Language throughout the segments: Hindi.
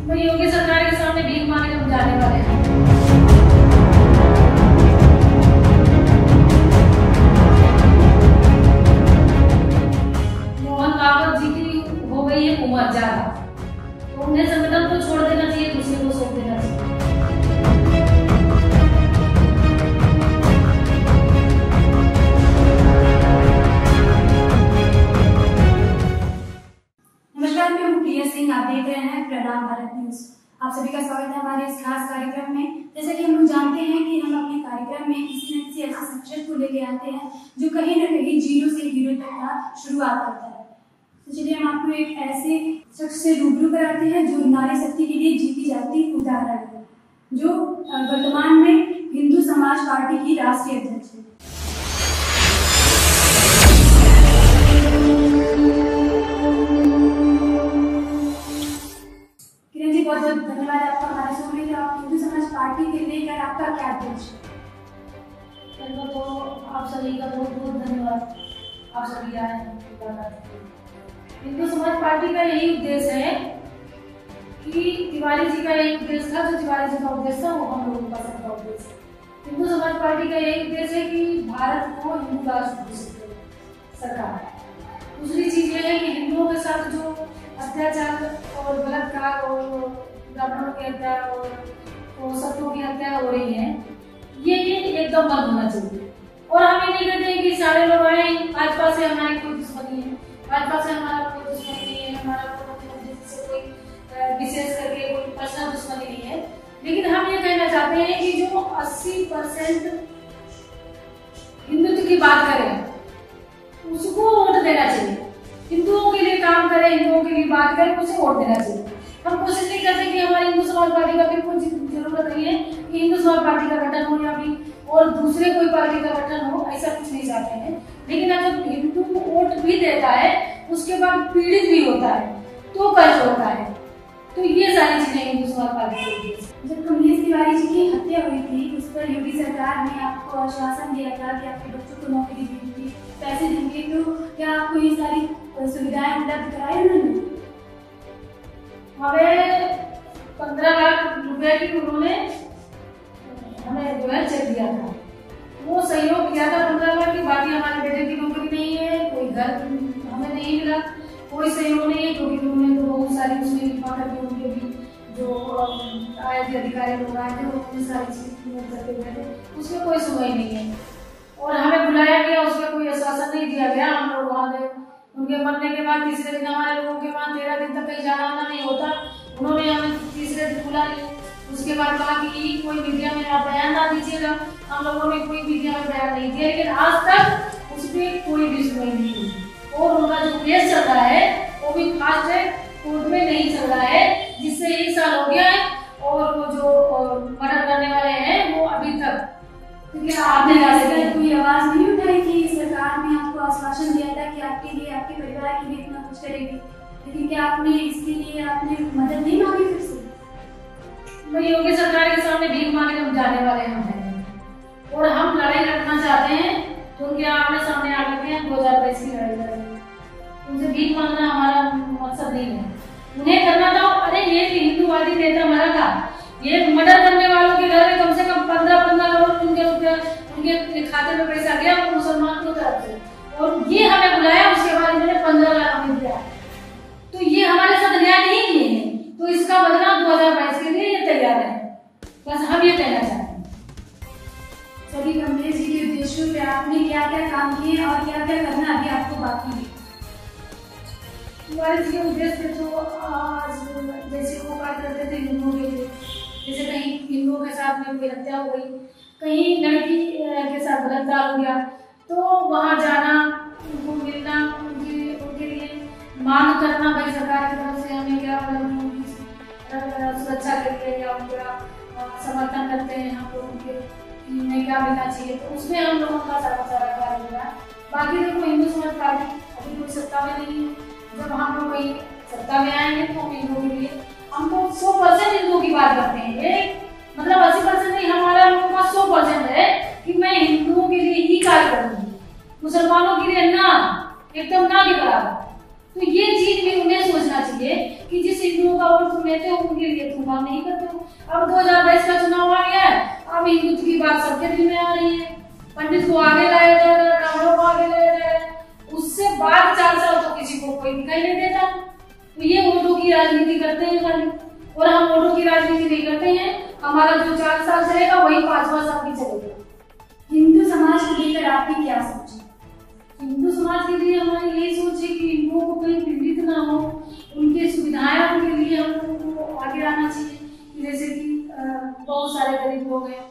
मैं योगी सरकार के सामने भीख मांगने हम जाने वाले हैं। मोहन भागवत जी की हो गई है उम्र ज्यादा, तो उन्हें संगठन को छोड़ देना चाहिए, दूसरे को सौंप देना चाहिए। आप देख रहे हैं प्रणाम भारत न्यूज। आप सभी का स्वागत है हमारे इस खास कार्यक्रम में। जैसा कि हम लोग जानते हैं कि हम अपने कार्यक्रम में किसी न किसी ऐसे शख्सियत को लेके आते हैं जो कहीं न कहीं जीरो से हीरो तक का शुरुआत करता है। तो चलिए हम आपको एक ऐसे शख्स से रूबरू कराते हैं जो नारी शक्ति के लिए जीती जाती उदाहरण है, जो वर्तमान में हिंदू समाज पार्टी की राष्ट्रीय अध्यक्ष है। बहुत बहुत धन्यवाद आपका हमारे शो में। आप हिंदू समाज पार्टी के लेकर आपका क्या उद्देश्य है? तो आप सभी का बहुत बहुत धन्यवाद, आप सभी आए हैं। हिंदू समाज पार्टी का यही उद्देश्य है कि तिवारी जी का एक उद्देश्य था, जो तिवारी जी का उद्देश्य था वो हम लोगों का सबका उद्देश्य है। हिंदू समाज पार्टी का यही उद्देश्य है कि भारत को हिंदू राष्ट्र घोषित करे सरकार। दूसरी चीज ये है कि हिंदुओं के साथ जो अत्याचार और बलात्कार और ब्राह्मणों की हत्या और सत्यों की हत्या हो रही है, ये एकदम बंद होना चाहिए। और हम ये नहीं कहते कि सारे लोग आए भाजपा से हमारी कोई दुश्मनी है, भाजपा से हमारा कोई दुश्मनी नहीं है, हमारा कोई विशेष करके कोई पर्सनल दुश्मनी नहीं है। लेकिन हम ये कहना चाहते हैं कि जो 80% हिंदुत्व की बात करें उसको वोट देना चाहिए। हिंदुओं के लिए काम करें, हिंदुओं के लिए बात करें, उसे वोट देना चाहिए। हम कोशिश नहीं करते कि हमारी हिंदू समाज पार्टी का बिल्कुल जरूरत नहीं है कि हिंदू समाज पार्टी का गठन हो या भी और दूसरे कोई पार्टी का गठन हो, ऐसा कुछ नहीं चाहते हैं। लेकिन अगर हिंदू वोट भी देता है उसके बाद पीड़ित भी होता है तो कष्ट होता है। तो ये सारी चीजें हिंदू समाज पार्टी की। जब कमलेश तिवारी जी की हत्या हुई थी उस पर योगी सरकार ने आपको आश्वासन दिया था कि आपके बच्चों को नौकरी देंगे, पैसे देंगे, तो क्या आपको ये सारी सुविधाएं उपलब्ध कराई उन्होंने? हमें 15 लाख रुपए की उन्होंने हमें जो है चेक दिया था, वो सहयोग किया था 15 लाख की। बाकी हमारे बेटे की नौकरी नहीं है, कोई घर हमें नहीं मिला, कोई सहयोग नहीं है, क्योंकि उन्होंने तो बहुत सारी उसमें लिखा करके उनके भी जो आए थे अधिकारी लोग आए थे उन्होंने सारी चीज करके गए थे, उसमें कोई सुनवाई नहीं है। और हमें बुलाया गया, उसमें कोई आश्वासन नहीं दिया गया। हम लोग वहाँ गए, उनके मरने के बाद तीसरे दिन हमारे लोगों के वहाँ 13 दिन तक कहीं जाना आना नहीं होता। उन्होंने हमें तीसरे दिन बुला लिया, उसके बाद कहा कि कोई मीडिया में आप बयान ना दीजिएगा। हम लोगों ने कोई मीडिया में बयान नहीं दिया, लेकिन आज तक उस पर कोई भी सुनवाई नहीं हुई। और उनका जो केस चल रहा है वो भी फास्ट ट्रैक कोर्ट में नहीं चल रहा है, जिससे 1 साल हो गया है। और वो जो मर्डर करने वाले हैं वो अभी तक आपने कोई आवाज नहीं उठाई कि सरकार ने आपको आश्वासन दिया था कि आपके लिए, आपके परिवार के लिए इतना कुछ करेगी, लेकिन क्या आपने इसके लिए आपने मदद नहीं मांगी फिर से? मैं योगी सरकार के सामने भीख मांगने हम जाने वाले हैं और हम लड़ाई लड़ना चाहते हैं तो उनके आमने सामने आकर के 2022 की लड़ाई लड़ेंगे। उनसे भीख मांगना हमारा मकसद नहीं है। उन्हें करना था, अरे ये हिंदूवादी नेता मरा था, ये मर्डर करने वालों के घर में कम से कम 15 करोड़ उनके खाते में पैसा गया मुसलमान की तरफ से, और ये हमें बुलाया, उसके बाद इन्होंने 15 लाख हमें दिया। तो ये हमारे साथ न्याय नहीं किए हैं, तो इसका बदला 2022 के लिए ये तैयार है। बस हम ये कहना चाहते हैं। सभी कमलेश जी के उद्देश्यों पे आपने क्या क्या काम किए और क्या क्या करना अभी आपको बाकी है? तिवारी जी के उद्देश्य तो आज जैसे वो कार्य करते थे हिंदुओं के लिए, जैसे कहीं हिंदुओं के साथ में कोई हत्या हो गई, कहीं लड़की के साथ बलात्कार हो गया, तो वहाँ जाना, उनको मिलना, उनके लिए मांग करना भाई सरकार की तरफ से हमें क्या सुरक्षा करते हैं या उनका समर्थन करते हैं, हम लोग उनके उन्हें क्या मिलना चाहिए, तो उसमें हम लोगों का सारा कार्य हो रहा है। बाकी देखो हिंदू समाज पार्टी अभी कोई सत्ता में नहीं है, जब हम लोग कहीं सत्ता में आएंगे तो हम हिंदुओं के लिए, हम तो 100% हिंदुओं की बात करते हैं। ये मतलब 80% नहीं, हमारा लोगों का 100% है कि मैं हिंदुओं के लिए ही कार्य करूंगी, मुसलमानों के लिए ना, एकदम ना के बराबर। तो ये चीज भी उन्हें सोचना चाहिए कि जिस हिंदुओं का वोट तुम लेते हो उनके लिए तुम काम नहीं करते हो। अब 2022 का चुनाव आ गया है, अब हिंदुत्व की बात सबके दिल में आ रही है, पंडित को आगे लाया जा रहा है, ब्राह्मणों को आगे लाया जा रहा है, उससे बाद 4 साल तो किसी को कोई दिखाई नहीं देता। तो ये वोटों की राजनीति करते हैं खाली, और हम वोटों की राजनीति नहीं करते हैं। हमारा जो 4 साल चलेगा वही 5वां साल भी चलेगा। हिंदू समाज को लेकर आपकी क्या सोच है? हिंदू समाज के लिए हमारी यही सोच है कि हिंदुओं को कोई पीड़ित ना हो, उनकी सुविधाएं उनके लिए हम लोगों को आगे आना चाहिए। जैसे कि बहुत सारे गरीब लोग हैं,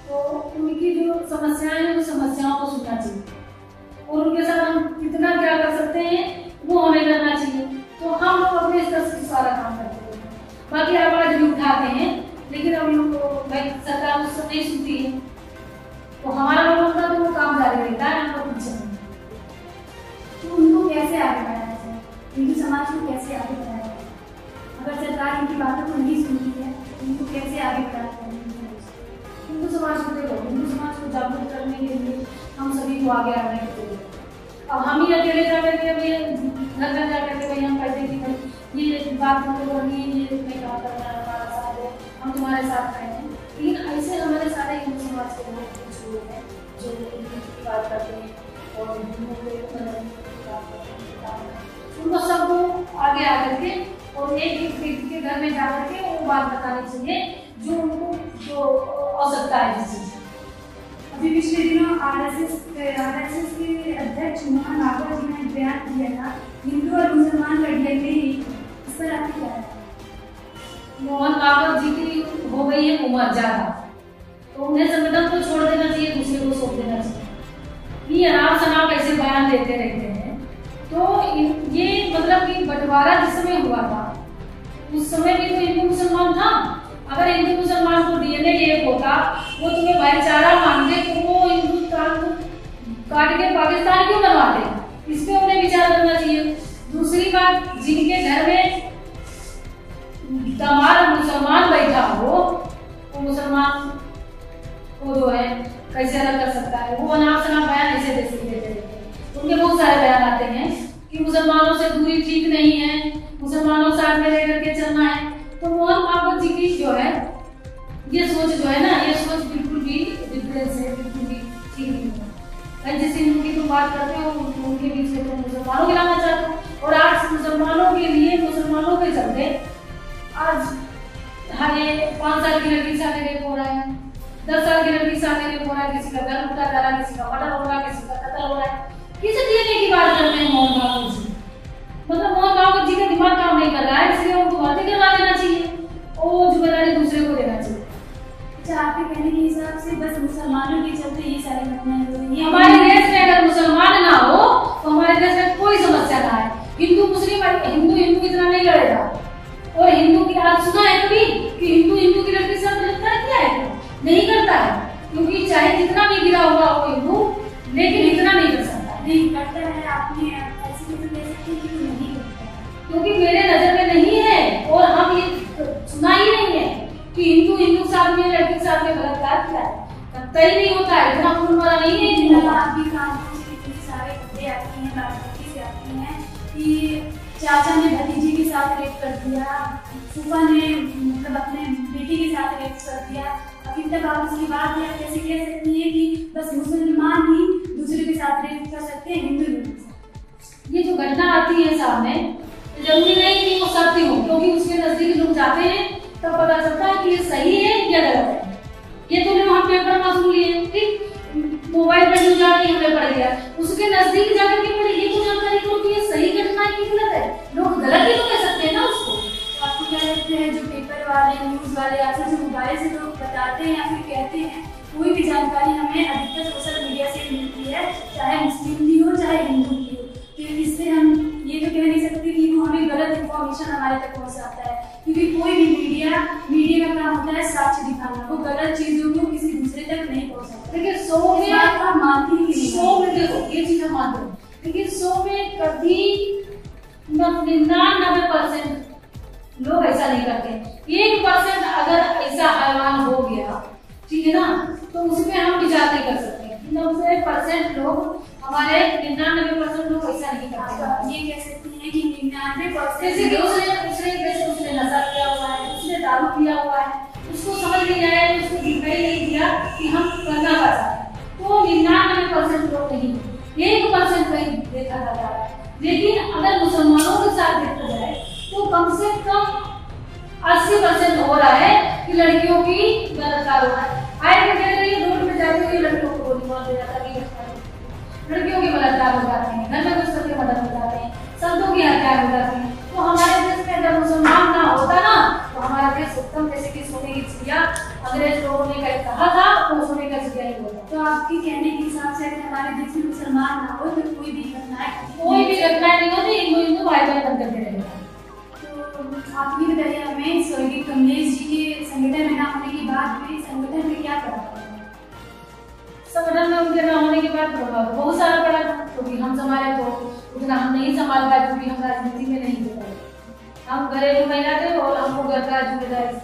तो उनकी जो समस्याएं हैं वो समस्याओं को सुनना चाहिए, और उनके साथ हम कितना क्या कर सकते हैं वो हमें करना चाहिए। तो हम लोग अपने स्तर से सारा काम करते हैं, बाकी आवाज भी उठाते हैं, लेकिन अब लोग सरकार उससे नहीं सुनती है, तो हमारा लोगों का तो वो काम जारी रहता है, हम लोग पीछे। तो उनको कैसे आगे बढ़ाया जाए, हिंदू समाज को कैसे आगे बढ़ाया जाए? अगर सरकार इनकी बातों को नहीं सुनती है तो उनको कैसे आगे बढ़ाया जाए? हिंदू समाज को देखो, हिंदू समाज को जागरूक करने के लिए हम सभी को आगे आने की जरूरत है। अब हम ही अकेले जाकर के अभी घर घर जाकर के भाई हम कहते कि भाई ये बात हमको करनी है, ये नहीं काम करना है, हमारा साथ है, हम तुम्हारे साथ खड़े हैं। लेकिन ऐसे हमारे सारे हिंदू समाज के लोग कुछ लोग हैं जो हिंदू की बात करते हैं और हिंदुओं को बात करते हैं, उनको सबको आगे आकर के और एक व्यक्ति के घर में जाकर के वो बात बतानी चाहिए जो उनको जो आवश्यकता है जिस चीज। अभी पिछले दिनों आरएसएस के अध्यक्ष मोहन भागवत जी ने बयान दिया था हिंदू और मुसलमान का डीएनए, इस पर आपकी क्या है? मोहन भागवत जी की हो गई है उम्र ज्यादा, तो उन्हें संगठन को छोड़ देना चाहिए, दूसरे को सौंप देना चाहिए। ये अनाप शनाप कैसे बयान देते रहते हैं। तो ये मतलब कि बंटवारा जिस समय हुआ था उस समय भी तो हिंदू मुसलमान था। अगर हिंदू मुसलमान को डीएनए एक होता, वो तुम्हें भाईचारा मानते, तो वो हिंदुस्तान को काट के पाकिस्तान क्यों बनवाते? इस पे उन्हें विचार करना चाहिए। दूसरी बात, जिनके घर में दामाद मुसलमान बैठा हो, वो मुसलमान को जो है कैसे अलग कर सकता है? वो अनाप शनाप बयान ऐसे दे सकते हैं। उनके बहुत सारे बयान आते हैं कि मुसलमानों से दूरी ठीक नहीं है, मुसलमानों साथ में रह करके चलना है। तो मोहन भागवत जी की जो है ये सोच जो है ना, ये सोच बिल्कुल भी डिफरेंस है, बिल्कुल भी ठीक नहीं है। जिस हिंदू की तुम बात करते हो उनके बीच में तुम मुसलमानों को लाना चाहते हो, और आज मुसलमानों के लिए मुसलमानों के चलते आज ये 5 साल की लड़की से रेप हो रहा है, 10 साल की लड़की से रेप हो रहा है, किसी का घर लूटा जा रहा है, किसी का मर्डर हो रहा है, किसी का कत्ल हो रहा है। किस डीएनए की बात करते हैं मोहन भागवत जी? मतलब मोहन भागवत जी का दिमाग काम नहीं कर रहा है, इसलिए उनको भर्ती करवा देना चाहिए और जिम्मेदारी दूसरे को देना चाहिए। अच्छा, आपके कहने के हिसाब से बस मुसलमानों के चलते ये सारी घटनाएं हो रही हैं। हमारे देश में अगर मुसलमान ना हो तो हमारे देश में कोई समस्या ना है। हिंदू मुस्लिम हिंदू इतना नहीं लड़ेगा। और हिंदू की आज सुना है कभी कि हिंदू की लड़की से बलात्कार किया है? नहीं करता है, क्योंकि चाहे जितना भी गिरा होगा वो हिंदू, लेकिन इतना नहीं कर सकता। नहीं करता है, आपने ऐसी चीजें कह सकती कि नहीं करता है, क्योंकि मेरे नजर में नहीं है और हम ये सुना ही नहीं है कि हिंदू के साथ में लड़की के साथ में बलात्कार किया है। करता ही नहीं होता है, इतना खून भरा नहीं है। आपकी कहानियों से कितनी सारे खबरें आती हैं, राजनीति से आती हैं कि चाचा ने भतीजी के साथ रेप कर दिया, फूफा ने मतलब अपने बेटी के साथ रेप कर दिया। अभी तक आप उसकी बात या कैसे कह सकती है कि बस मुसलमान ही दूसरे के साथ रेप कर सकते हैं, हिंदू नहीं? ये जो घटना आती है सामने, जरूरी नहीं कि वो सत्य हो, क्योंकि उसके नजदीक लोग जाते हैं तब पता चलता है कि ये सही है या गलत है। ये तो हम पेपर में सुन लिए, ठीक, मोबाइल पर न्यूज आती है हमें पढ़ लिया, उसके नजदीक जाकर के पढ़े, ये तो जानकारी को कि ये सही घटना है कि गलत है। लोग गलत ही तो कह सकते हैं ना उसको। तो आपको क्या लगता है जो पेपर वाले, न्यूज वाले या फिर जो मोबाइल से लोग बताते हैं या फिर कहते हैं, कोई भी जानकारी हमें अधिकतर सोशल मीडिया से मिलती है, चाहे मुस्लिम की हो चाहे हिंदू की हो। तो इससे हम ये तो कह नहीं सकते कि वो हमें गलत इन्फॉर्मेशन हमारे तक पहुंचाता है, क्योंकि कोई भी मीडिया का काम होता है साक्ष्य दिखाना, वो गलत चीजों को किसी दूसरे तक नहीं पहुंचाता। देखिए 100 में आप मानती ही नहीं, 100 में देखो ये चीज हम मानते हैं, लेकिन 100 में कभी 99% लोग ऐसा नहीं करते। 1% अगर ऐसा हैवान हो गया, ठीक है ना, तो उसमें हम विचार नहीं कर सकते। 90% लोग हमारे 99% लोग ऐसा नहीं करते। आप ये कह सकते हैं कि 99% जैसे कि उसने नशा किया हुआ है, उसने दारू पिया हुआ है, उसको समझ नहीं आया, उसको दिखाई नहीं दिया कि हम करना क्या चाहते हैं, तो 99% लोग नहीं, 1% कहीं देखा जाता है। लेकिन अगर मुसलमानों के साथ देखा जाए तो कम से कम 80% हो रहा है कि लड़कियों की बलात्कार हो रहा है। आए दिन देख रही है, रोड पे जाते हुए लड़कियों को गोली मार दिया जाता है, लड़कियों के बलात्कार हो जाते हैं, घर में घुस करके मदद हो जाते हैं, संतों की हत्या हो जाती है। तो हमारे देश में अगर मुसलमान ना होता ना तो हमारा देश उत्तम, जैसे कि सोने की चिड़िया अंग्रेज लोगों ने कहा था, तो सोने का चिड़िया ही होता। तो आपके कहने के हिसाब से अगर हमारे देश में मुसलमान ना हो तो कोई भी घटनाएं नहीं होती, हिंदू भाई बहन बन करके रहेगा। तो आप ये बताइए हमें, स्वर्गीय कमलेश जी के संगठन में ना होने के बाद भी संगठन में क्या पड़ा? संगठन में उनके न होने के बाद प्रभाव बहुत सारा पड़ा था, क्योंकि हम संभाले तो उतना हम नहीं संभाल पाए, क्योंकि हम राजनीति में नहीं थे, हम घरेलू महिला थे और हमको घर का जिम्मेदारी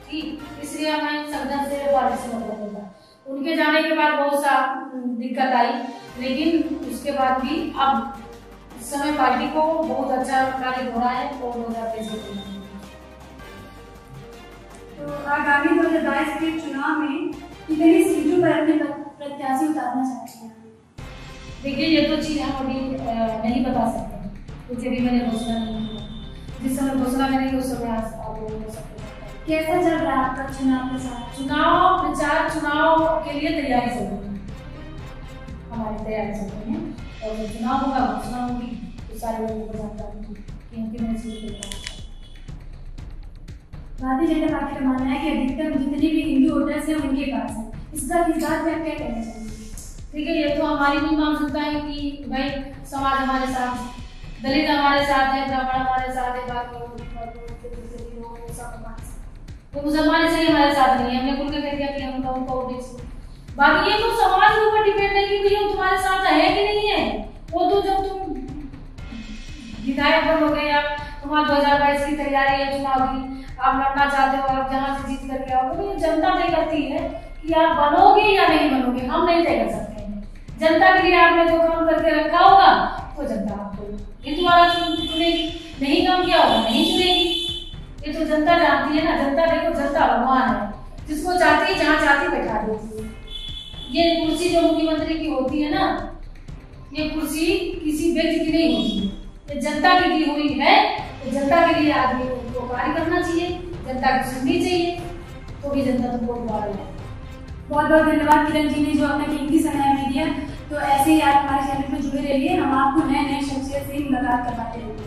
थी, इसलिए हमें संगठन से बारिश मतलब होता। उनके जाने के बाद बहुत सा दिक्कत आई, लेकिन उसके बाद भी अब इस समय पार्टी को बहुत अच्छा कार्य हो रहा है और 2023 तो आगामी 2022 के चुनाव में कितनी सीटों पर अपने प्रत्याशी उतारना चाहते हैं? देखिए, ये तो चीज हम अभी नहीं बता सकते, क्योंकि अभी मैंने घोषणा नहीं किया। जिस समय घोषणा मैंने उस समय आप लोग हो सकते हैं। कैसा चल रहा है आपका चुनाव प्रचार? चुनाव प्रचार, चुनाव के लिए तैयारी चल रही है, हमारी तैयारी चल रही है, और जब चुनाव होगा, घोषणा होगी, तो सारे लोगों को जानकारी होगी कि हम कितने सीट लेते हैं। भारतीय जनता पार्टी का मानना है कि अधिकतर जितने भी हिंदू वोटर्स हैं उनके पास है, इस बात में आप क्या कहना चाहेंगे? ठीक है, ये तो हमारी भी मानसिकता है कि भाई समाज हमारे साथ, दलित हमारे साथ है, ब्राह्मण हमारे साथ है, बाकी तो मुसलमान से हमारे साथ नहीं है। हमने खुल के कह दिया कि हम उनको बाकी ये तो समाज के ऊपर डिपेंड है कि भैया तुम्हारे साथ है कि नहीं है। वो तो जब तुम विधायक बनोगे या तुम्हारा 2022 की तैयारी है चुनाव की, आप लड़ना चाहते हो, आप जहाँ से जीत करके आओगे, तो जनता तय करती है कि आप बनोगे या नहीं बनोगे, हम नहीं तय कर सकते हैं। जनता के लिए आपने जो काम करके रखा होगा तो जनता आपको हिंदू वाला चुनेगी, नहीं काम किया होगा नहीं चुनेगी। ये तो जनता जानती है ना, जनता देखो, जनता भगवान है, जिसको चाहती है जहाँ चाहती बैठा देती है। ये कुर्सी जो मुख्यमंत्री की होती है ना, ये कुर्सी किसी व्यक्ति की नहीं होती है, ये जनता की दी हुई है। तो जनता के लिए आदमी को कार्य करना चाहिए, जनता की सुननी चाहिए, तो भी जनता तो वोट डाल है। बहुत बहुत धन्यवाद किरण जी ने जो अपना कीमती समय हमें दिया। तो ऐसे ही आप हमारे चैनल में जुड़े रहिए, हम आपको नए नए शख्सियत से मुलाकात करवाते रहेंगे।